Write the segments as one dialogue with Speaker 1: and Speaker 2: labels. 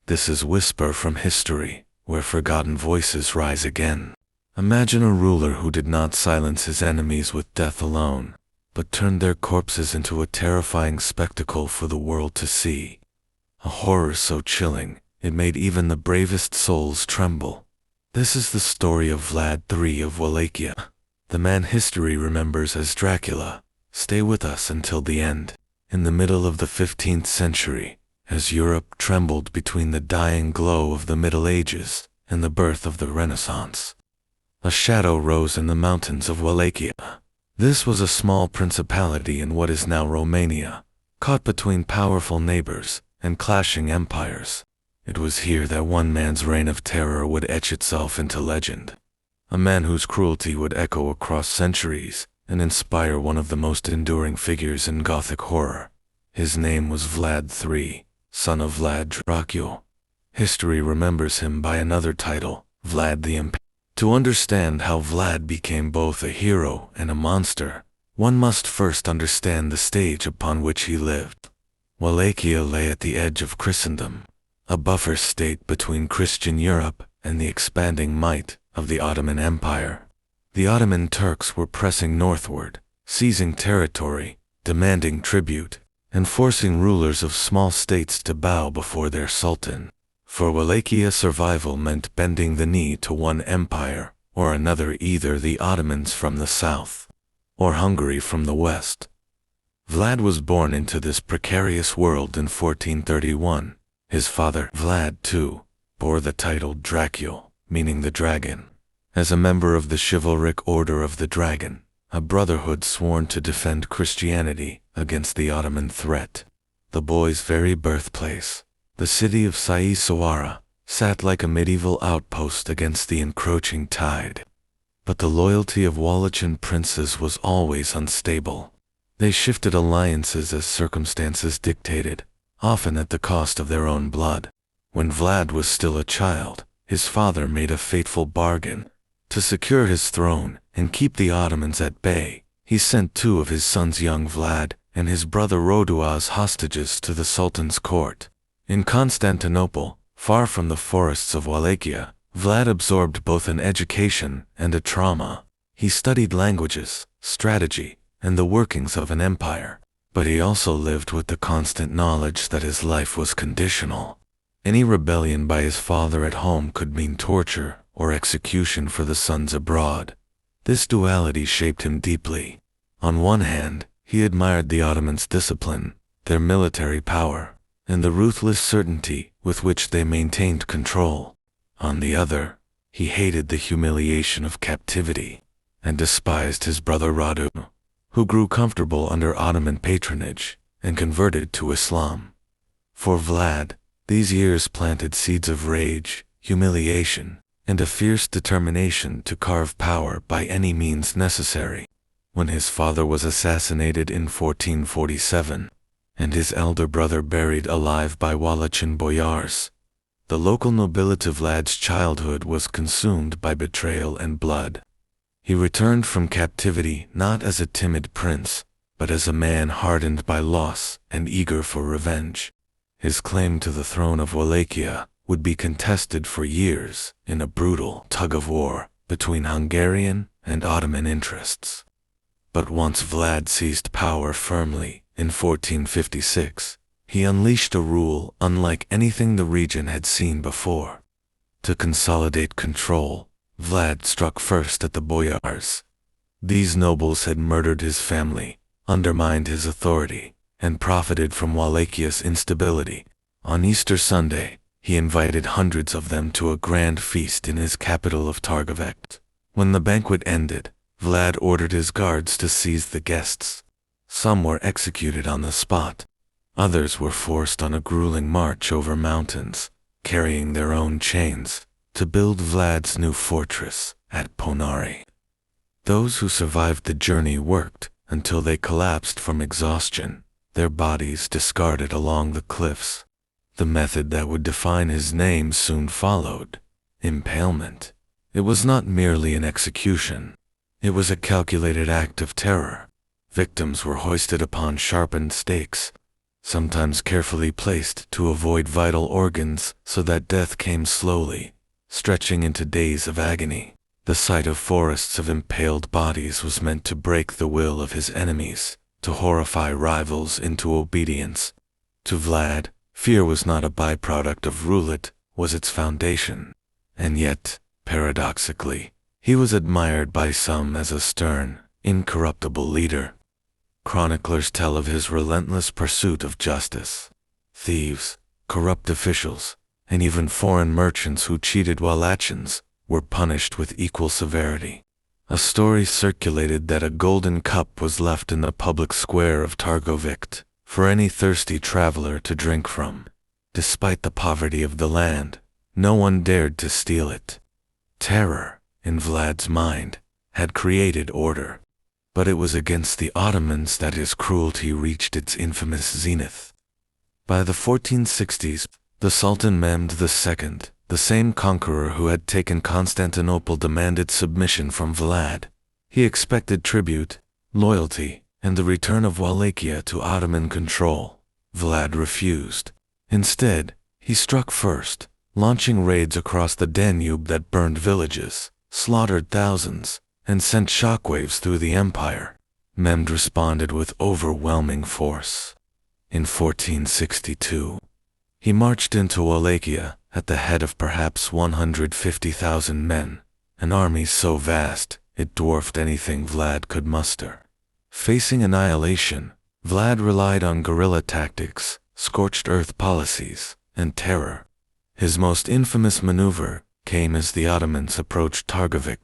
Speaker 1: This is Whisper from History, where forgotten voices rise again. Imagine a ruler who did not silence his enemies with death alone, but turned their corpses into a terrifying spectacle for the world to see. A horror so chilling, it made even the bravest souls tremble. This is the story of Vlad III of Wallachia, the man history remembers as Dracula. Stay with us until the end. In the middle of the 15th century, as Europe trembled between the dying glow of the Middle Ages and the birth of the Renaissance, a shadow rose in the mountains of Wallachia. This was a small principality in what is now Romania, caught between powerful neighbors and clashing empires. It was here that one man's reign of terror would etch itself into legend. A man whose cruelty would echo across centuries and inspire one of the most enduring figures in Gothic horror. His name was Vlad III, son of Vlad Dracula. History remembers him by another title, Vlad the Impaler. To understand how Vlad became both a hero and a monster, one must first understand the stage upon which he lived. Wallachia lay at the edge of Christendom, a buffer state between Christian Europe and the expanding might of the Ottoman Empire. The Ottoman Turks were pressing northward, seizing territory, demanding tribute, and forcing rulers of small states to bow before their sultan. For Wallachia, survival meant bending the knee to one empire or another, either the Ottomans from the south or Hungary from the west. Vlad was born into this precarious world in 1431. His father, Vlad II, bore the title Dracula, meaning the dragon. As a member of the chivalric Order of the Dragon, a brotherhood sworn to defend Christianity against the Ottoman threat, the boy's very birthplace, the city of Saïsawara, sat like a medieval outpost against the encroaching tide. But the loyalty of Wallachian princes was always unstable. They shifted alliances as circumstances dictated, often at the cost of their own blood. When Vlad was still a child, his father made a fateful bargain. To secure his throne and keep the Ottomans at bay, he sent two of his sons, young Vlad and his brother Rodua, as hostages to the Sultan's court. In Constantinople, far from the forests of Wallachia, Vlad absorbed both an education and a trauma. He studied languages, strategy, and the workings of an empire, but he also lived with the constant knowledge that his life was conditional. Any rebellion by his father at home could mean torture or execution for the sons abroad. This duality shaped him deeply. On one hand, he admired the Ottomans' discipline, their military power, and the ruthless certainty with which they maintained control. On the other, he hated the humiliation of captivity and despised his brother Radu, who grew comfortable under Ottoman patronage and converted to Islam. For Vlad, these years planted seeds of rage, humiliation, and a fierce determination to carve power by any means necessary. When his father was assassinated in 1447, and his elder brother buried alive by Wallachian boyars, the local nobility, Vlad's childhood was consumed by betrayal and blood. He returned from captivity not as a timid prince, but as a man hardened by loss and eager for revenge. His claim to the throne of Wallachia would be contested for years in a brutal tug-of-war between Hungarian and Ottoman interests. But once Vlad seized power firmly in 1456, he unleashed a rule unlike anything the region had seen before. To consolidate control, Vlad struck first at the boyars. These nobles had murdered his family, undermined his authority, and profited from Wallachia's instability. On Easter Sunday, he invited hundreds of them to a grand feast in his capital of Targovect. When the banquet ended, Vlad ordered his guards to seize the guests. Some were executed on the spot. Others were forced on a grueling march over mountains, carrying their own chains, to build Vlad's new fortress at Ponari. Those who survived the journey worked until they collapsed from exhaustion, their bodies discarded along the cliffs. The method that would define his name soon followed: impalement. It was not merely an execution. It was a calculated act of terror. Victims were hoisted upon sharpened stakes, sometimes carefully placed to avoid vital organs so that death came slowly, stretching into days of agony. The sight of forests of impaled bodies was meant to break the will of his enemies, to horrify rivals into obedience. To Vlad, fear was not a byproduct of rule, it was its foundation. And yet, paradoxically, he was admired by some as a stern, incorruptible leader. Chroniclers tell of his relentless pursuit of justice. Thieves, corrupt officials, and even foreign merchants who cheated Wallachians were punished with equal severity. A story circulated that a golden cup was left in the public square of Targovik for any thirsty traveler to drink from. Despite the poverty of the land, no one dared to steal it. Terror, in Vlad's mind, had created order. But it was against the Ottomans that his cruelty reached its infamous zenith. By the 1460s, the Sultan Mehmed II, the same conqueror who had taken Constantinople, demanded submission from Vlad. He expected tribute, loyalty, and the return of Wallachia to Ottoman control. Vlad refused. Instead, he struck first, launching raids across the Danube that burned villages, slaughtered thousands, and sent shockwaves through the empire. Mehmed responded with overwhelming force. In 1462, he marched into Wallachia at the head of perhaps 150,000 men, an army so vast it dwarfed anything Vlad could muster. Facing annihilation, Vlad relied on guerrilla tactics, scorched earth policies, and terror. His most infamous maneuver came as the Ottomans approached Targovik.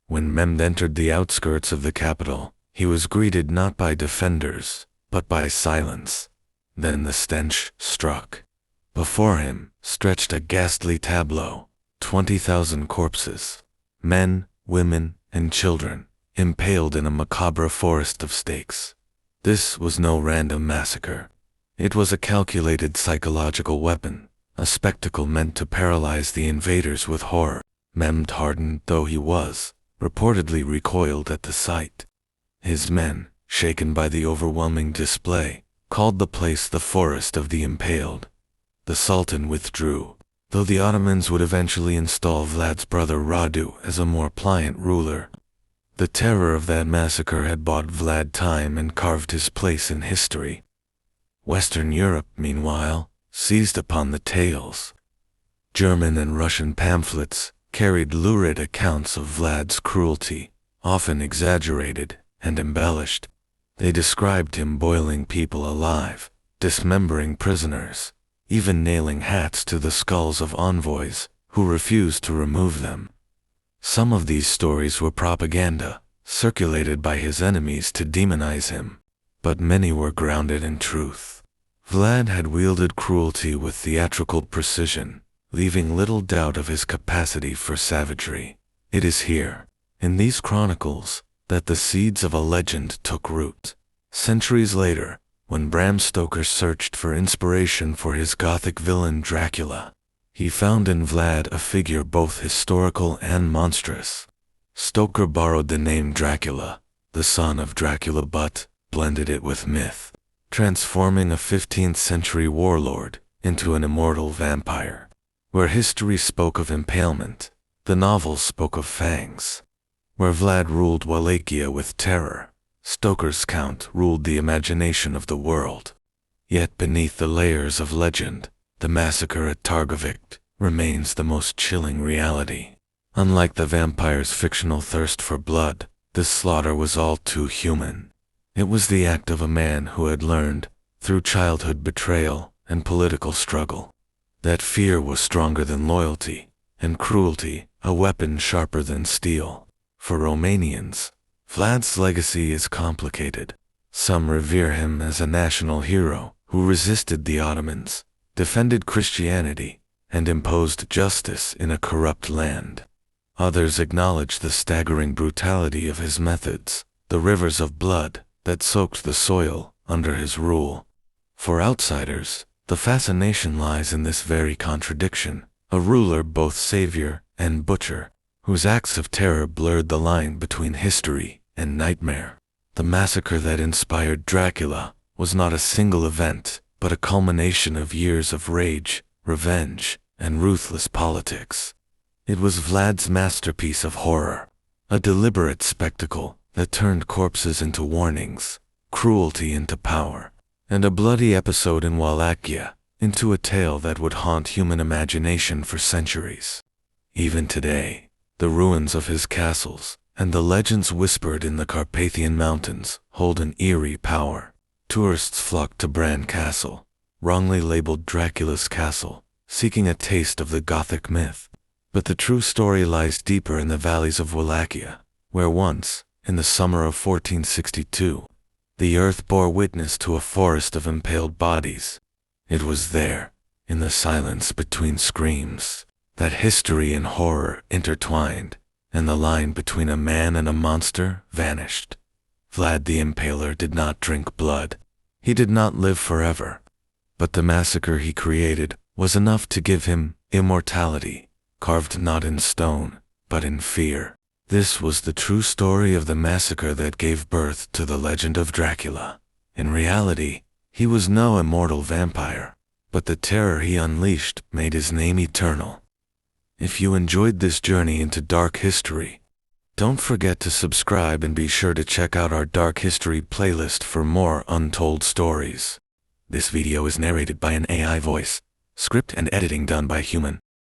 Speaker 1: When Mehmed entered the outskirts of the capital, he was greeted not by defenders, but by silence. Then the stench struck. Before him stretched a ghastly tableau, 20,000 corpses, men, women, and children, impaled in a macabre forest of stakes. This was no random massacre. It was a calculated psychological weapon, a spectacle meant to paralyze the invaders with horror. Mehmed, hardened though he was, reportedly recoiled at the sight. His men, shaken by the overwhelming display, called the place the Forest of the Impaled. The Sultan withdrew, though the Ottomans would eventually install Vlad's brother Radu as a more pliant ruler. The terror of that massacre had bought Vlad time and carved his place in history. Western Europe, meanwhile, seized upon the tales. German and Russian pamphlets carried lurid accounts of Vlad's cruelty, often exaggerated and embellished. They described him boiling people alive, dismembering prisoners, even nailing hats to the skulls of envoys who refused to remove them. Some of these stories were propaganda, circulated by his enemies to demonize him, but many were grounded in truth. Vlad had wielded cruelty with theatrical precision, leaving little doubt of his capacity for savagery. It is here, in these chronicles, that the seeds of a legend took root. Centuries later, when Bram Stoker searched for inspiration for his Gothic villain Dracula, he found in Vlad a figure both historical and monstrous. Stoker borrowed the name Dracula, the son of Dracula, but blended it with myth, transforming a 15th-century warlord into an immortal vampire. Where history spoke of impalement, the novel spoke of fangs. Where Vlad ruled Wallachia with terror, Stoker's count ruled the imagination of the world. Yet beneath the layers of legend, the massacre at Targovik remains the most chilling reality. Unlike the vampire's fictional thirst for blood, this slaughter was all too human. It was the act of a man who had learned, through childhood betrayal and political struggle, that fear was stronger than loyalty, and cruelty a weapon sharper than steel. For Romanians, Vlad's legacy is complicated. Some revere him as a national hero who resisted the Ottomans, defended Christianity, and imposed justice in a corrupt land. Others acknowledge the staggering brutality of his methods, the rivers of blood that soaked the soil under his rule. For outsiders, the fascination lies in this very contradiction, a ruler both savior and butcher, whose acts of terror blurred the line between history and nightmare. The massacre that inspired Dracula was not a single event, but a culmination of years of rage, revenge, and ruthless politics. It was Vlad's masterpiece of horror, a deliberate spectacle that turned corpses into warnings, cruelty into power, and a bloody episode in Wallachia into a tale that would haunt human imagination for centuries. Even today, the ruins of his castles and the legends whispered in the Carpathian Mountains hold an eerie power. Tourists flock to Bran Castle, wrongly labeled Dracula's castle, seeking a taste of the Gothic myth. But the true story lies deeper in the valleys of Wallachia, where once, in the summer of 1462, the earth bore witness to a forest of impaled bodies. It was there, in the silence between screams, that history and horror intertwined, and the line between a man and a monster vanished. Vlad the Impaler did not drink blood. He did not live forever. But the massacre he created was enough to give him immortality, carved not in stone, but in fear. This was the true story of the massacre that gave birth to the legend of Dracula. In reality, he was no immortal vampire, but the terror he unleashed made his name eternal. If you enjoyed this journey into dark history, don't forget to subscribe and be sure to check out our Dark History playlist for more untold stories. This video is narrated by an AI voice, script and editing done by human.